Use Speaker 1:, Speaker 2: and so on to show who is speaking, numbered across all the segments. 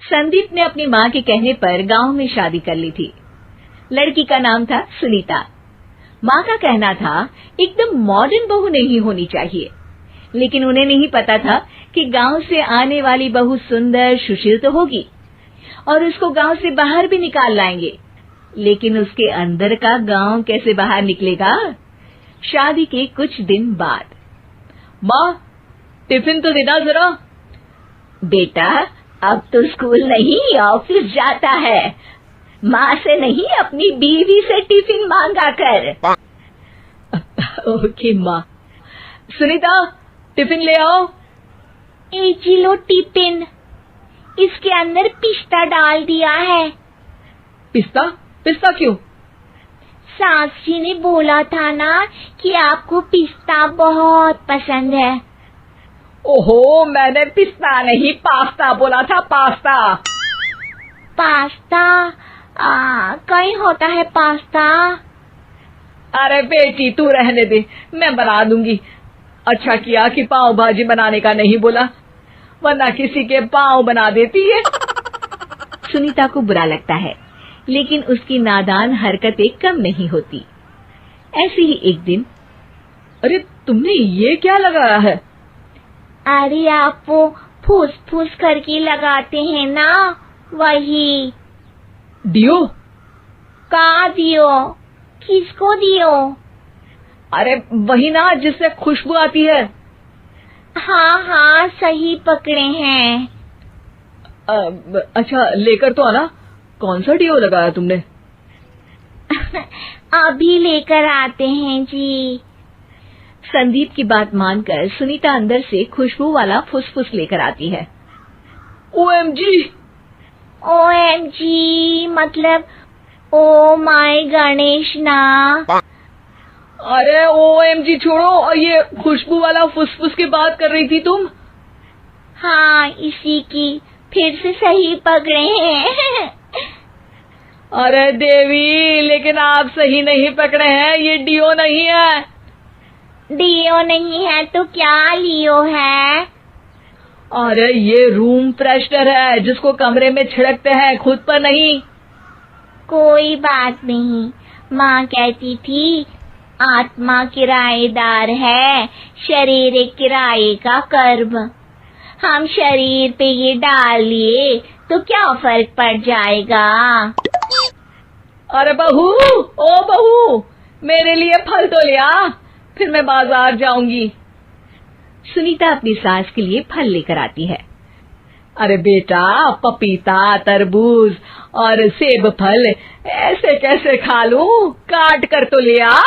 Speaker 1: संदीप ने अपनी माँ के कहने पर गांव में शादी कर ली थी। लड़की का नाम था सुनीता। माँ का कहना था एकदम मॉडर्न बहू नहीं होनी चाहिए, लेकिन उन्हें नहीं पता था कि गांव से आने वाली बहू सुंदर सुशील तो होगी और उसको गांव से बाहर भी निकाल लाएंगे, लेकिन उसके अंदर का गांव कैसे बाहर निकलेगा। शादी के कुछ दिन बाद,
Speaker 2: माँ टिफिन तो देना जरा।
Speaker 1: बेटा अब तो स्कूल नहीं ऑफिस जाता है, माँ से नहीं अपनी बीवी से टिफिन मांगा कर।
Speaker 2: ओके माँ। सुनीता टिफिन ले आओ।
Speaker 3: एक किलो टिफिन, इसके अंदर पिस्ता डाल दिया है।
Speaker 2: पिस्ता? पिस्ता क्यों?
Speaker 3: सास जी ने बोला था ना कि आपको पिस्ता बहुत पसंद है।
Speaker 2: ओहो, मैंने पिस्ता नहीं पास्ता बोला था, पास्ता।
Speaker 3: पास्ता? कहीं होता है पास्ता?
Speaker 2: अरे बेटी तू रहने दे, मैं बना दूंगी। अच्छा किया कि पाव भाजी बनाने का नहीं बोला, वरना किसी के पाव बना देती है।
Speaker 1: सुनीता को बुरा लगता है, लेकिन उसकी नादान हरकतें कम नहीं होती। ऐसे ही एक दिन,
Speaker 2: अरे तुमने ये क्या लगाया है?
Speaker 3: अरे आप वो फूस फूस करके लगाते हैं ना, वही।
Speaker 2: डियो?
Speaker 3: का दियो? किसको दियो?
Speaker 2: अरे वही ना जिससे खुशबू आती है।
Speaker 3: हाँ हाँ सही पकड़े हैं।
Speaker 2: अच्छा लेकर तो आना। कौन सा डियो लगाया तुमने?
Speaker 3: अभी लेकर आते हैं जी।
Speaker 1: संदीप की बात मानकर सुनीता अंदर से खुशबू वाला फुसफुस लेकर आती है।
Speaker 2: ओएमजी!
Speaker 3: ओएमजी मतलब ओ माय गणेश ना।
Speaker 2: अरे ओएमजी छोड़ो, और ये खुशबू वाला फुसफुस की बात कर रही थी तुम?
Speaker 3: हाँ इसी की, फिर से सही पकड़े हैं।
Speaker 2: अरे देवी, लेकिन आप सही नहीं पकड़े हैं, ये डियो नहीं है।
Speaker 3: डियो नहीं है तो क्या लियो है?
Speaker 2: अरे ये रूम फ्रेशनर है, जिसको कमरे में छिड़कते हैं, खुद पर नहीं।
Speaker 3: कोई बात नहीं, माँ कहती थी आत्मा किराएदार है, शरीर एक किराए का कर्म। हम शरीर पे ये डाल लिए तो क्या फर्क पड़ जाएगा।
Speaker 2: अरे बहू, ओ बहू, मेरे लिए फल तो ले आ, फिर मैं बाजार जाऊंगी।
Speaker 1: सुनीता अपनी सास के लिए फल लेकर आती है।
Speaker 2: अरे बेटा, पपीता, तरबूज और सेब फल ऐसे कैसे खा लूं? काट कर तो ले आ।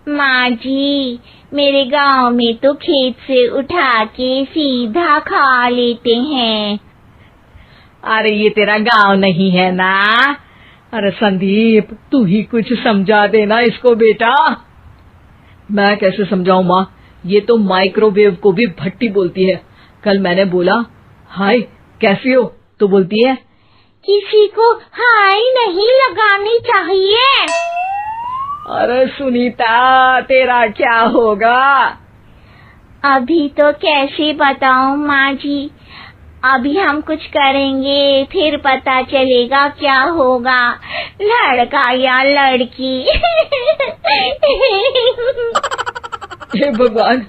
Speaker 3: माँ जी, मेरे गांव में तो खेत से उठा के सीधा खा लेते हैं।
Speaker 2: अरे ये तेरा गांव नहीं है ना। अरे संदीप, तू ही कुछ समझा देना इसको बेटा। मैं कैसे समझाऊं माँ, ये तो माइक्रोवेव को भी भट्टी बोलती है। कल मैंने बोला हाय कैसी हो, तो बोलती है
Speaker 3: किसी को हाय नहीं लगानी चाहिए।
Speaker 2: अरे सुनीता, तेरा क्या होगा?
Speaker 3: अभी तो कैसे बताऊं माँ जी, अभी हम कुछ करेंगे फिर पता चलेगा क्या होगा, लड़का या लड़की।
Speaker 2: हे भगवान,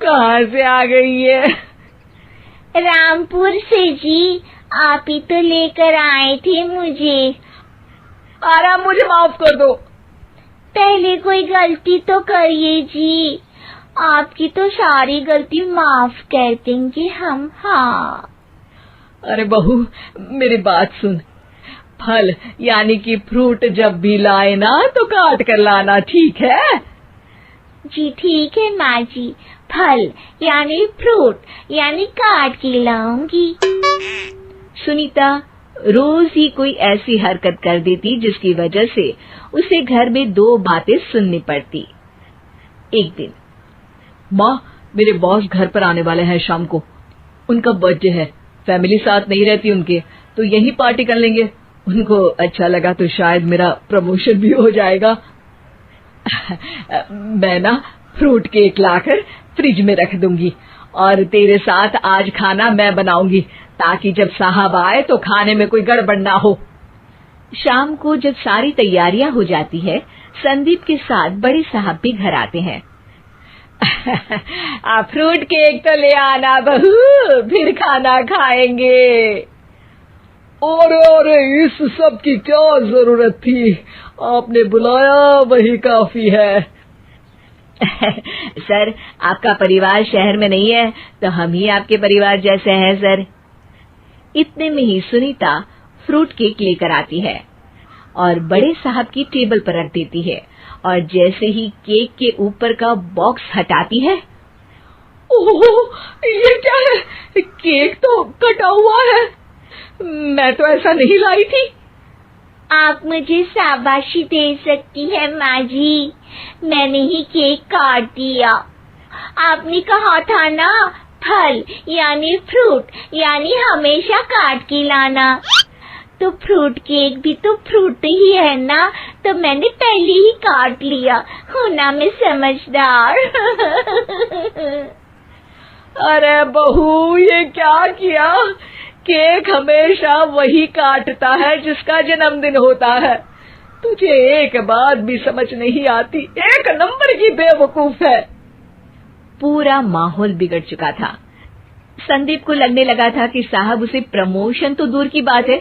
Speaker 2: कहाँ से आ गई है?
Speaker 3: रामपुर से जी, आप ही तो लेकर आए थे मुझे।
Speaker 2: अरे मुझे माफ कर दो।
Speaker 3: पहले कोई गलती तो करिए जी, आपकी तो सारी गलती माफ कर देंगे हम। हाँ
Speaker 2: अरे बहू, मेरी बात सुन। फल यानी कि फ्रूट जब भी लाए ना तो काट कर लाना, ठीक है?
Speaker 3: जी ठीक है माँ जी, फल यानी फ्रूट यानी काट के लाऊंगी।
Speaker 1: सुनीता रोज ही कोई ऐसी हरकत कर देती जिसकी वजह से उसे घर में दो बातें सुननी पड़ती। एक दिन,
Speaker 2: माँ मेरे बॉस घर पर आने वाले हैं शाम को, उनका बर्थडे है, फैमिली साथ नहीं रहती उनके, तो यही पार्टी कर लेंगे। उनको अच्छा लगा तो शायद मेरा प्रमोशन भी हो जाएगा। मैं ना फ्रूट केक लाकर फ्रिज में रख दूंगी और तेरे साथ आज खाना मैं बनाऊंगी, ताकि जब साहब आए तो खाने में कोई गड़बड़ ना हो।
Speaker 1: शाम को जब सारी तैयारियां हो जाती है, संदीप के साथ बड़े साहब भी घर आते हैं।
Speaker 2: फ्रूट केक तो ले आना बहू, फिर खाना खाएंगे।
Speaker 4: अरे इस सब की क्या जरूरत थी, आपने बुलाया वही काफी है।
Speaker 1: सर, आपका परिवार शहर में नहीं है तो हम ही आपके परिवार जैसे हैं सर। इतने में ही सुनीता फ्रूट केक लेकर आती है और बड़े साहब की टेबल पर रख देती है, और जैसे ही केक के ऊपर का बॉक्स हटाती है,
Speaker 2: ओह, ये क्या है? केक तो कटा हुआ है। मैं तो ऐसा नहीं लाई थी।
Speaker 3: आप मुझे शाबाशी दे सकती है माँ जी, मैंने ही केक काट दिया। आपने कहा था ना, फल यानी फ्रूट यानी हमेशा काट के लाना, तो फ्रूट केक भी तो फ्रूट ही है ना, तो मैंने पहले ही काट लिया। होना मैं समझदार।
Speaker 2: अरे बहू, ये क्या किया? केक हमेशा वही काटता है जिसका जन्मदिन होता है। तुझे एक बात भी समझ नहीं आती, एक नंबर की बेवकूफ है।
Speaker 1: पूरा माहौल बिगड़ चुका था। संदीप को लगने लगा था कि साहब उसे प्रमोशन तो दूर की बात है,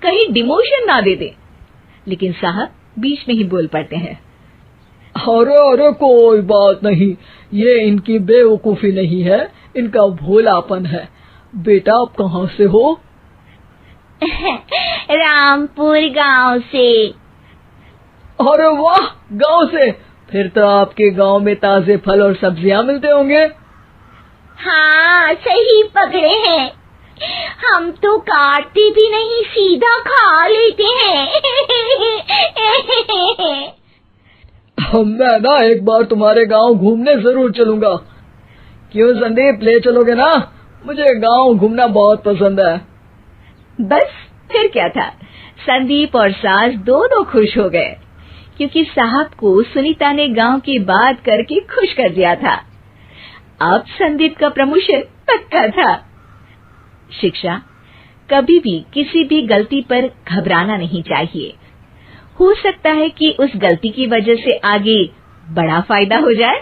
Speaker 1: कहीं डिमोशन ना दे दे, लेकिन साहब बीच में ही बोल पड़ते हैं।
Speaker 4: अरे कोई बात नहीं, ये इनकी बेवकूफी नहीं है, इनका भोलापन है। बेटा आप कहाँ से हो?
Speaker 3: रामपुर गांव से।
Speaker 4: अरे वाह, गांव से? फिर तो आपके गांव में ताजे फल और सब्जियां मिलते होंगे।
Speaker 3: हाँ, सही पकड़े हैं। हम तो काटते भी नहीं, सीधा खा लेते हैं।
Speaker 4: मैं ना एक बार तुम्हारे गांव घूमने जरूर चलूंगा। क्यों संदीप, ले चलोगे ना? मुझे गांव घूमना बहुत पसंद है।
Speaker 1: बस फिर क्या था, संदीप और सास दोनों खुश हो गए, क्योंकि साहब को सुनीता ने गांव की बात करके खुश कर दिया था। अब संदीप का प्रमोशन पक्का था। शिक्षा, कभी भी किसी भी गलती पर घबराना नहीं चाहिए। हो सकता है कि उस गलती की वजह से आगे बड़ा फायदा हो जाए।